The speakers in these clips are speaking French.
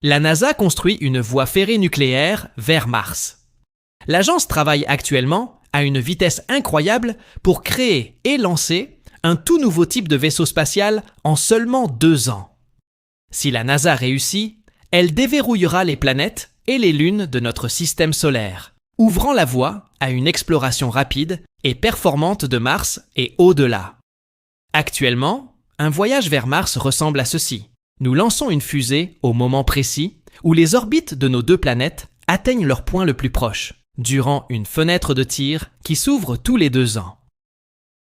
La NASA construit une voie ferrée nucléaire vers Mars. L'agence travaille actuellement à une vitesse incroyable pour créer et lancer un tout nouveau type de vaisseau spatial en seulement 2 ans. Si la NASA réussit, elle déverrouillera les planètes et les lunes de notre système solaire, ouvrant la voie à une exploration rapide et performante de Mars et au-delà. Actuellement, un voyage vers Mars ressemble à ceci. Nous lançons une fusée au moment précis où les orbites de nos 2 planètes atteignent leur point le plus proche, durant une fenêtre de tir qui s'ouvre tous les 2 ans.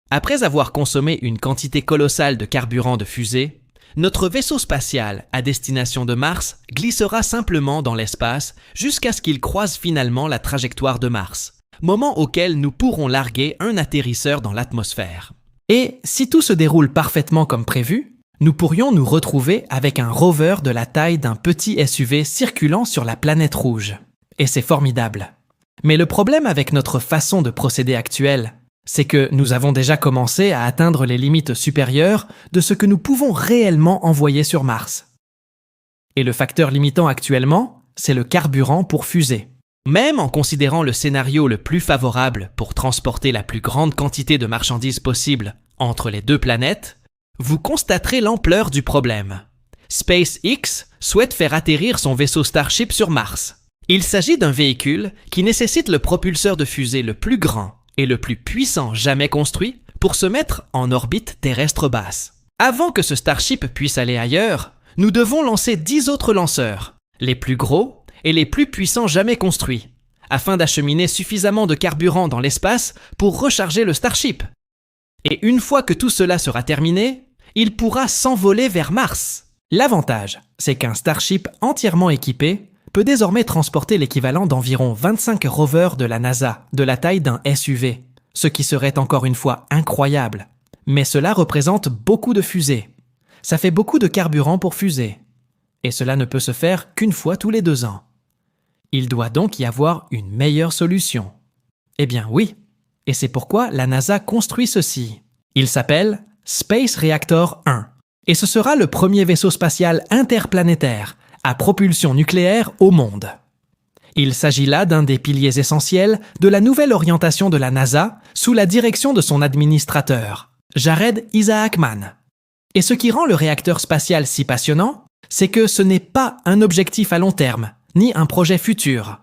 Après avoir consommé une quantité colossale de carburant de fusée, notre vaisseau spatial à destination de Mars glissera simplement dans l'espace jusqu'à ce qu'il croise finalement la trajectoire de Mars, moment auquel nous pourrons larguer un atterrisseur dans l'atmosphère. Et si tout se déroule parfaitement comme prévu, nous pourrions nous retrouver avec un rover de la taille d'un petit SUV circulant sur la planète rouge. Et c'est formidable. Mais le problème avec notre façon de procéder actuelle, c'est que nous avons déjà commencé à atteindre les limites supérieures de ce que nous pouvons réellement envoyer sur Mars. Et le facteur limitant actuellement, c'est le carburant pour fusée. Même en considérant le scénario le plus favorable pour transporter la plus grande quantité de marchandises possible entre les 2 planètes, vous constaterez l'ampleur du problème. SpaceX souhaite faire atterrir son vaisseau Starship sur Mars. Il s'agit d'un véhicule qui nécessite le propulseur de fusée le plus grand et le plus puissant jamais construit pour se mettre en orbite terrestre basse. Avant que ce Starship puisse aller ailleurs, nous devons lancer 10 autres lanceurs, les plus gros et les plus puissants jamais construits, afin d'acheminer suffisamment de carburant dans l'espace pour recharger le Starship. Et une fois que tout cela sera terminé, il pourra s'envoler vers Mars. L'avantage, c'est qu'un Starship entièrement équipé peut désormais transporter l'équivalent d'environ 25 rovers de la NASA, de la taille d'un SUV, ce qui serait encore une fois incroyable. Mais cela représente beaucoup de fusées. Ça fait beaucoup de carburant pour fusée. Et cela ne peut se faire qu'une fois tous les 2 ans. Il doit donc y avoir une meilleure solution. Eh bien oui, et c'est pourquoi la NASA construit ceci. Il s'appelle Space Reactor 1, et ce sera le premier vaisseau spatial interplanétaire à propulsion nucléaire au monde. Il s'agit là d'un des piliers essentiels de la nouvelle orientation de la NASA sous la direction de son administrateur, Jared Isaacman. Et ce qui rend le réacteur spatial si passionnant, c'est que ce n'est pas un objectif à long terme, ni un projet futur.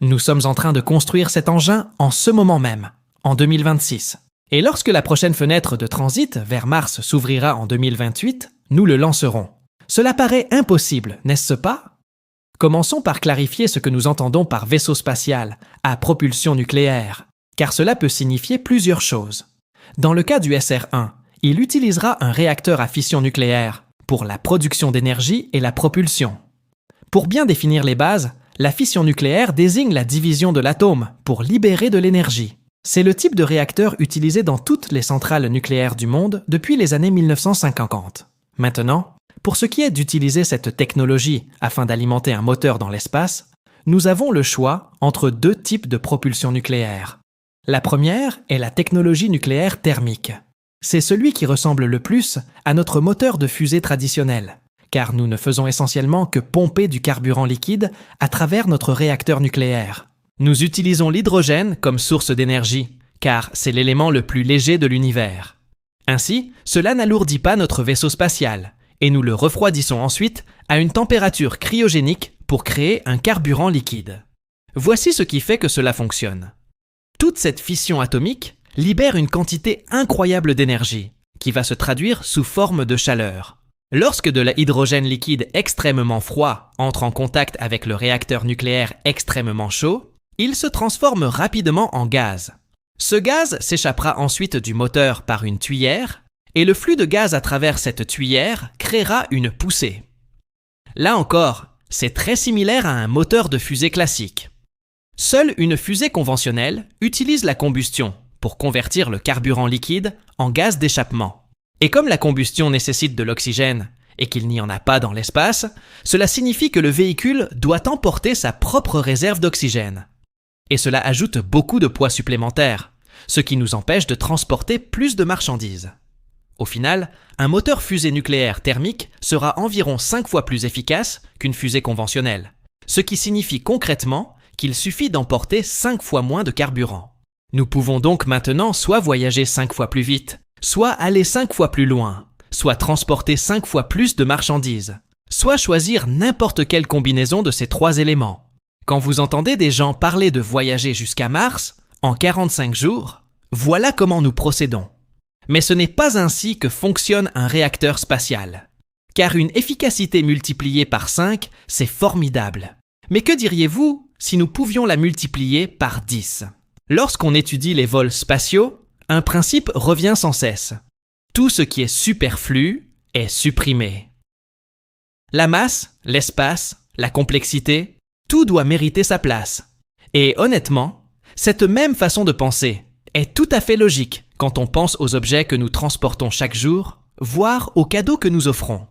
Nous sommes en train de construire cet engin en ce moment même, en 2026. Et lorsque la prochaine fenêtre de transit vers Mars s'ouvrira en 2028, nous le lancerons. Cela paraît impossible, n'est-ce pas? Commençons par clarifier ce que nous entendons par vaisseau spatial à propulsion nucléaire, car cela peut signifier plusieurs choses. Dans le cas du SR1, il utilisera un réacteur à fission nucléaire pour la production d'énergie et la propulsion. Pour bien définir les bases, la fission nucléaire désigne la division de l'atome pour libérer de l'énergie. C'est le type de réacteur utilisé dans toutes les centrales nucléaires du monde depuis les années 1950. Maintenant, pour ce qui est d'utiliser cette technologie afin d'alimenter un moteur dans l'espace, nous avons le choix entre 2 types de propulsion nucléaire. La première est la technologie nucléaire thermique. C'est celui qui ressemble le plus à notre moteur de fusée traditionnel, car nous ne faisons essentiellement que pomper du carburant liquide à travers notre réacteur nucléaire. Nous utilisons l'hydrogène comme source d'énergie, car c'est l'élément le plus léger de l'univers. Ainsi, cela n'alourdit pas notre vaisseau spatial, et nous le refroidissons ensuite à une température cryogénique pour créer un carburant liquide. Voici ce qui fait que cela fonctionne. Toute cette fission atomique libère une quantité incroyable d'énergie, qui va se traduire sous forme de chaleur. Lorsque de l'hydrogène liquide extrêmement froid entre en contact avec le réacteur nucléaire extrêmement chaud, il se transforme rapidement en gaz. Ce gaz s'échappera ensuite du moteur par une tuyère, et le flux de gaz à travers cette tuyère créera une poussée. Là encore, c'est très similaire à un moteur de fusée classique. Seule une fusée conventionnelle utilise la combustion pour convertir le carburant liquide en gaz d'échappement. Et comme la combustion nécessite de l'oxygène et qu'il n'y en a pas dans l'espace, cela signifie que le véhicule doit emporter sa propre réserve d'oxygène. Et cela ajoute beaucoup de poids supplémentaire, ce qui nous empêche de transporter plus de marchandises. Au final, un moteur fusée nucléaire thermique sera environ 5 fois plus efficace qu'une fusée conventionnelle, ce qui signifie concrètement qu'il suffit d'emporter 5 fois moins de carburant. Nous pouvons donc maintenant soit voyager 5 fois plus vite, soit aller 5 fois plus loin, soit transporter 5 fois plus de marchandises, soit choisir n'importe quelle combinaison de ces 3 éléments. Quand vous entendez des gens parler de voyager jusqu'à Mars, en 45 jours, voilà comment nous procédons. Mais ce n'est pas ainsi que fonctionne un réacteur spatial. Car une efficacité multipliée par 5, c'est formidable. Mais que diriez-vous si nous pouvions la multiplier par 10 ? Lorsqu'on étudie les vols spatiaux, un principe revient sans cesse. Tout ce qui est superflu est supprimé. La masse, l'espace, la complexité, tout doit mériter sa place. Et honnêtement, cette même façon de penser est tout à fait logique quand on pense aux objets que nous transportons chaque jour, voire aux cadeaux que nous offrons.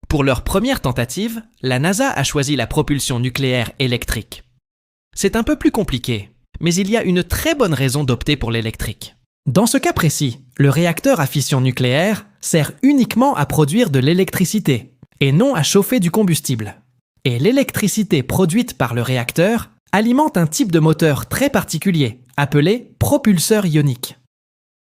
Pour leur première tentative, la NASA a choisi la propulsion nucléaire électrique. C'est un peu plus compliqué, mais il y a une très bonne raison d'opter pour l'électrique. Dans ce cas précis, le réacteur à fission nucléaire sert uniquement à produire de l'électricité, et non à chauffer du combustible. Et l'électricité produite par le réacteur alimente un type de moteur très particulier, appelé propulseur ionique.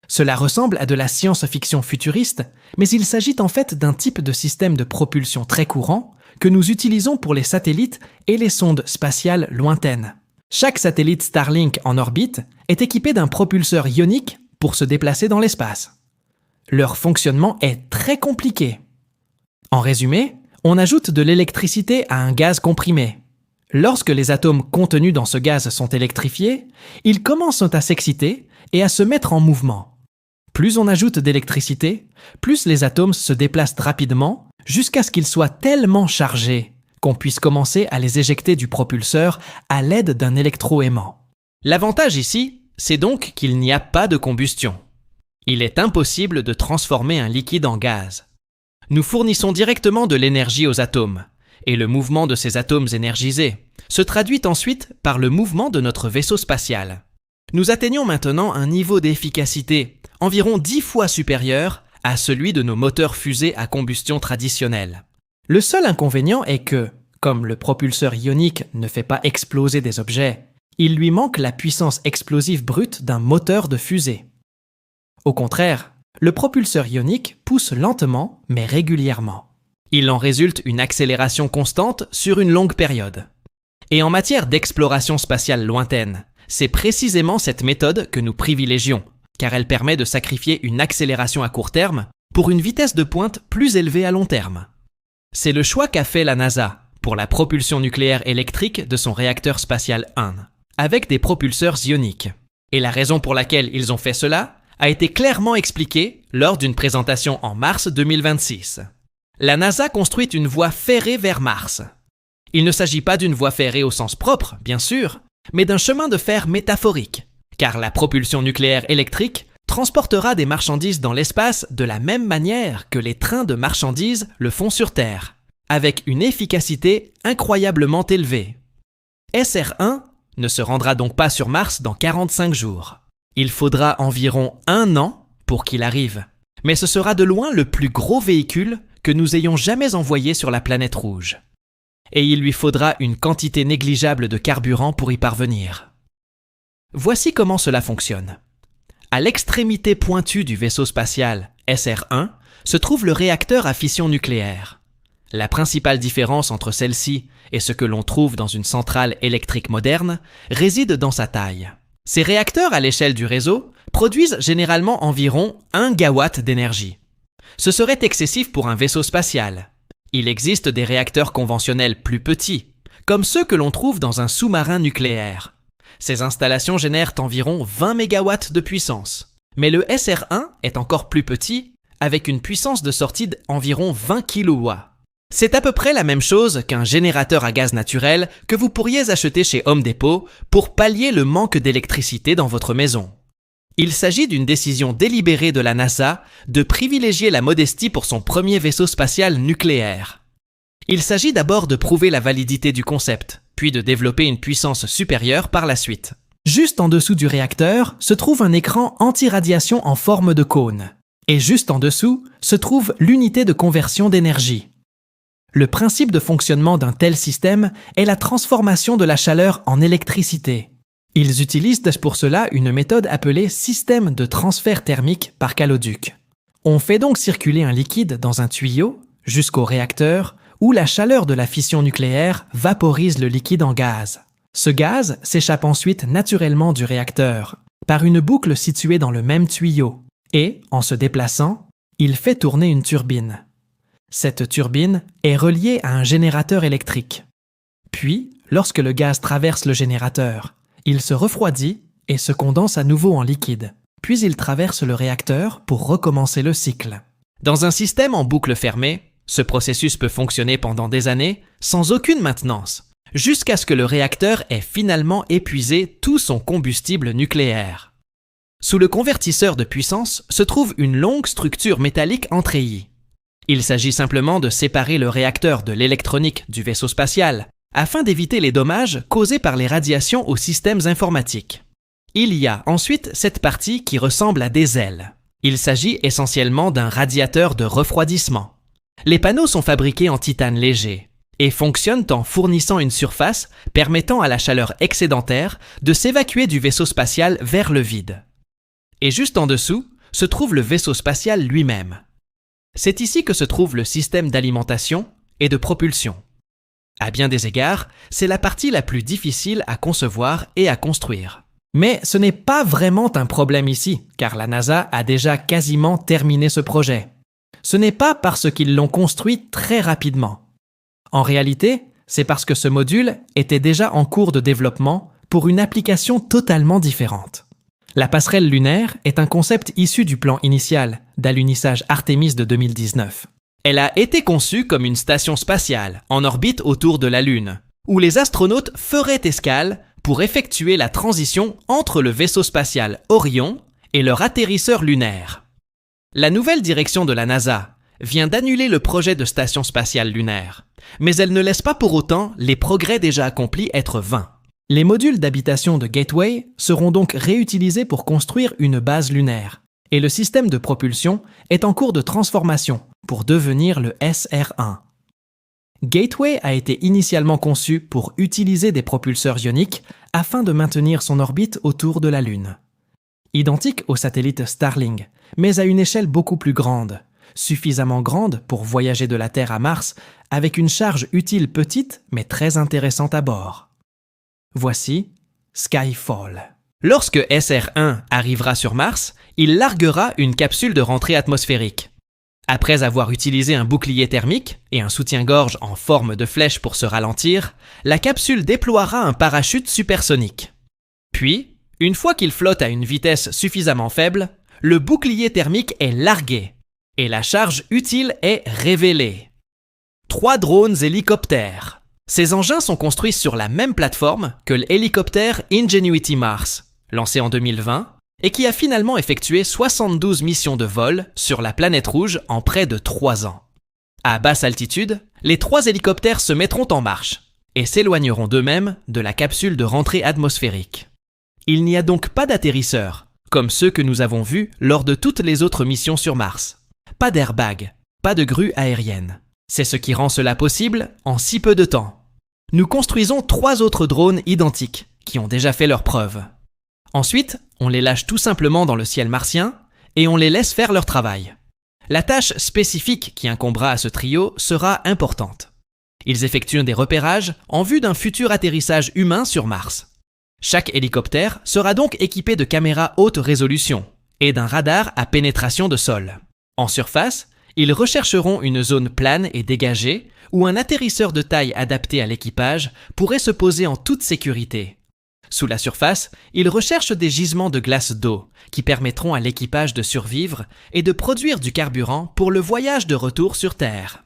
Cela ressemble à de la science-fiction futuriste, mais il s'agit en fait d'un type de système de propulsion très courant que nous utilisons pour les satellites et les sondes spatiales lointaines. Chaque satellite Starlink en orbite est équipé d'un propulseur ionique pour se déplacer dans l'espace. Leur fonctionnement est très compliqué. En résumé, on ajoute de l'électricité à un gaz comprimé. Lorsque les atomes contenus dans ce gaz sont électrifiés, ils commencent à s'exciter et à se mettre en mouvement. Plus on ajoute d'électricité, plus les atomes se déplacent rapidement jusqu'à ce qu'ils soient tellement chargés qu'on puisse commencer à les éjecter du propulseur à l'aide d'un électroaimant. L'avantage ici, c'est donc qu'il n'y a pas de combustion. Il est impossible de transformer un liquide en gaz. Nous fournissons directement de l'énergie aux atomes, et le mouvement de ces atomes énergisés se traduit ensuite par le mouvement de notre vaisseau spatial. Nous atteignons maintenant un niveau d'efficacité environ 10 fois supérieur à celui de nos moteurs fusées à combustion traditionnels. Le seul inconvénient est que, comme le propulseur ionique ne fait pas exploser des objets, il lui manque la puissance explosive brute d'un moteur de fusée. Au contraire, le propulseur ionique pousse lentement mais régulièrement. Il en résulte une accélération constante sur une longue période. Et en matière d'exploration spatiale lointaine, c'est précisément cette méthode que nous privilégions, car elle permet de sacrifier une accélération à court terme pour une vitesse de pointe plus élevée à long terme. C'est le choix qu'a fait la NASA pour la propulsion nucléaire électrique de son réacteur spatial 1, avec des propulseurs ioniques. Et la raison pour laquelle ils ont fait cela a été clairement expliquée lors d'une présentation en mars 2026. La NASA construit une voie ferrée vers Mars. Il ne s'agit pas d'une voie ferrée au sens propre, bien sûr, mais d'un chemin de fer métaphorique, car la propulsion nucléaire électrique transportera des marchandises dans l'espace de la même manière que les trains de marchandises le font sur Terre, avec une efficacité incroyablement élevée. SR1 ne se rendra donc pas sur Mars dans 45 jours. Il faudra environ 1 an pour qu'il arrive, mais ce sera de loin le plus gros véhicule que nous ayons jamais envoyé sur la planète rouge. Et il lui faudra une quantité négligeable de carburant pour y parvenir. Voici comment cela fonctionne. À l'extrémité pointue du vaisseau spatial SR1 se trouve le réacteur à fission nucléaire. La principale différence entre celle-ci et ce que l'on trouve dans une centrale électrique moderne réside dans sa taille. Ces réacteurs à l'échelle du réseau produisent généralement environ 1 gigawatt d'énergie. Ce serait excessif pour un vaisseau spatial. Il existe des réacteurs conventionnels plus petits, comme ceux que l'on trouve dans un sous-marin nucléaire. Ces installations génèrent environ 20 MW de puissance. Mais le SR1 est encore plus petit, avec une puissance de sortie d'environ 20 kW. C'est à peu près la même chose qu'un générateur à gaz naturel que vous pourriez acheter chez Home Depot pour pallier le manque d'électricité dans votre maison. Il s'agit d'une décision délibérée de la NASA de privilégier la modestie pour son premier vaisseau spatial nucléaire. Il s'agit d'abord de prouver la validité du concept, puis de développer une puissance supérieure par la suite. Juste en dessous du réacteur se trouve un écran anti-radiation en forme de cône. Et juste en dessous se trouve l'unité de conversion d'énergie. Le principe de fonctionnement d'un tel système est la transformation de la chaleur en électricité. Ils utilisent pour cela une méthode appelée système de transfert thermique par caloduc. On fait donc circuler un liquide dans un tuyau jusqu'au réacteur où la chaleur de la fission nucléaire vaporise le liquide en gaz. Ce gaz s'échappe ensuite naturellement du réacteur par une boucle située dans le même tuyau et, en se déplaçant, il fait tourner une turbine. Cette turbine est reliée à un générateur électrique. Puis, lorsque le gaz traverse le générateur, il se refroidit et se condense à nouveau en liquide. Puis il traverse le réacteur pour recommencer le cycle. Dans un système en boucle fermée, ce processus peut fonctionner pendant des années sans aucune maintenance, jusqu'à ce que le réacteur ait finalement épuisé tout son combustible nucléaire. Sous le convertisseur de puissance se trouve une longue structure métallique en treillis. Il s'agit simplement de séparer le réacteur de l'électronique du vaisseau spatial, afin d'éviter les dommages causés par les radiations aux systèmes informatiques. Il y a ensuite cette partie qui ressemble à des ailes. Il s'agit essentiellement d'un radiateur de refroidissement. Les panneaux sont fabriqués en titane léger et fonctionnent en fournissant une surface permettant à la chaleur excédentaire de s'évacuer du vaisseau spatial vers le vide. Et juste en dessous se trouve le vaisseau spatial lui-même. C'est ici que se trouve le système d'alimentation et de propulsion. À bien des égards, c'est la partie la plus difficile à concevoir et à construire. Mais ce n'est pas vraiment un problème ici, car la NASA a déjà quasiment terminé ce projet. Ce n'est pas parce qu'ils l'ont construit très rapidement. En réalité, c'est parce que ce module était déjà en cours de développement pour une application totalement différente. La passerelle lunaire est un concept issu du plan initial d'alunissage Artemis de 2019. Elle a été conçue comme une station spatiale en orbite autour de la Lune, où les astronautes feraient escale pour effectuer la transition entre le vaisseau spatial Orion et leur atterrisseur lunaire. La nouvelle direction de la NASA vient d'annuler le projet de station spatiale lunaire, mais elle ne laisse pas pour autant les progrès déjà accomplis être vains. Les modules d'habitation de Gateway seront donc réutilisés pour construire une base lunaire, et le système de propulsion est en cours de transformation pour devenir le SR1. Gateway a été initialement conçu pour utiliser des propulseurs ioniques afin de maintenir son orbite autour de la Lune. Identique au satellite Starlink, mais à une échelle beaucoup plus grande, suffisamment grande pour voyager de la Terre à Mars avec une charge utile petite mais très intéressante à bord. Voici Skyfall. Lorsque SR1 arrivera sur Mars, il larguera une capsule de rentrée atmosphérique. Après avoir utilisé un bouclier thermique et un soutien-gorge en forme de flèche pour se ralentir, la capsule déploiera un parachute supersonique. Puis, une fois qu'il flotte à une vitesse suffisamment faible, le bouclier thermique est largué et la charge utile est révélée. 3 drones hélicoptères. Ces engins sont construits sur la même plateforme que l'hélicoptère Ingenuity Mars, lancé en 2020, et qui a finalement effectué 72 missions de vol sur la planète rouge en près de 3 ans. À basse altitude, les 3 hélicoptères se mettront en marche et s'éloigneront d'eux-mêmes de la capsule de rentrée atmosphérique. Il n'y a donc pas d'atterrisseur, comme ceux que nous avons vus lors de toutes les autres missions sur Mars. Pas d'airbag, pas de grue aérienne. C'est ce qui rend cela possible en si peu de temps. Nous construisons 3 autres drones identiques qui ont déjà fait leurs preuves. Ensuite, on les lâche tout simplement dans le ciel martien et on les laisse faire leur travail. La tâche spécifique qui incombera à ce trio sera importante. Ils effectuent des repérages en vue d'un futur atterrissage humain sur Mars. Chaque hélicoptère sera donc équipé de caméras haute résolution et d'un radar à pénétration de sol. En surface, ils rechercheront une zone plane et dégagée où un atterrisseur de taille adapté à l'équipage pourrait se poser en toute sécurité. Sous la surface, ils recherchent des gisements de glace d'eau qui permettront à l'équipage de survivre et de produire du carburant pour le voyage de retour sur Terre.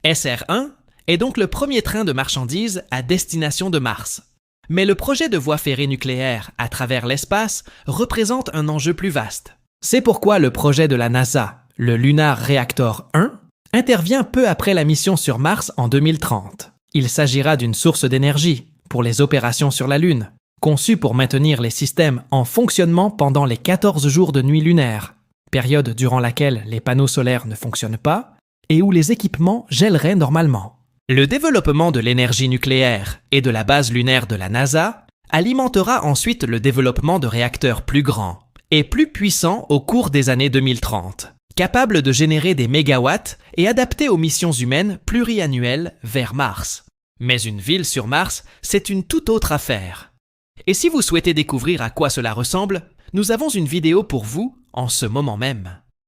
SR1 est donc le premier train de marchandises à destination de Mars. Mais le projet de voie ferrée nucléaire à travers l'espace représente un enjeu plus vaste. C'est pourquoi le projet de la NASA, le Lunar Reactor 1, intervient peu après la mission sur Mars en 2030. Il s'agira d'une source d'énergie pour les opérations sur la Lune, conçue pour maintenir les systèmes en fonctionnement pendant les 14 jours de nuit lunaire. période durant laquelle les panneaux solaires ne fonctionnent pas et où les équipements gèleraient normalement. Le développement de l'énergie nucléaire et de la base lunaire de la NASA alimentera ensuite le développement de réacteurs plus grands et plus puissants au cours des années 2030, capables de générer des mégawatts et adaptés aux missions humaines pluriannuelles vers Mars. Mais une ville sur Mars, c'est une toute autre affaire. Et si vous souhaitez découvrir à quoi cela ressemble, nous avons une vidéo pour vous en ce moment même.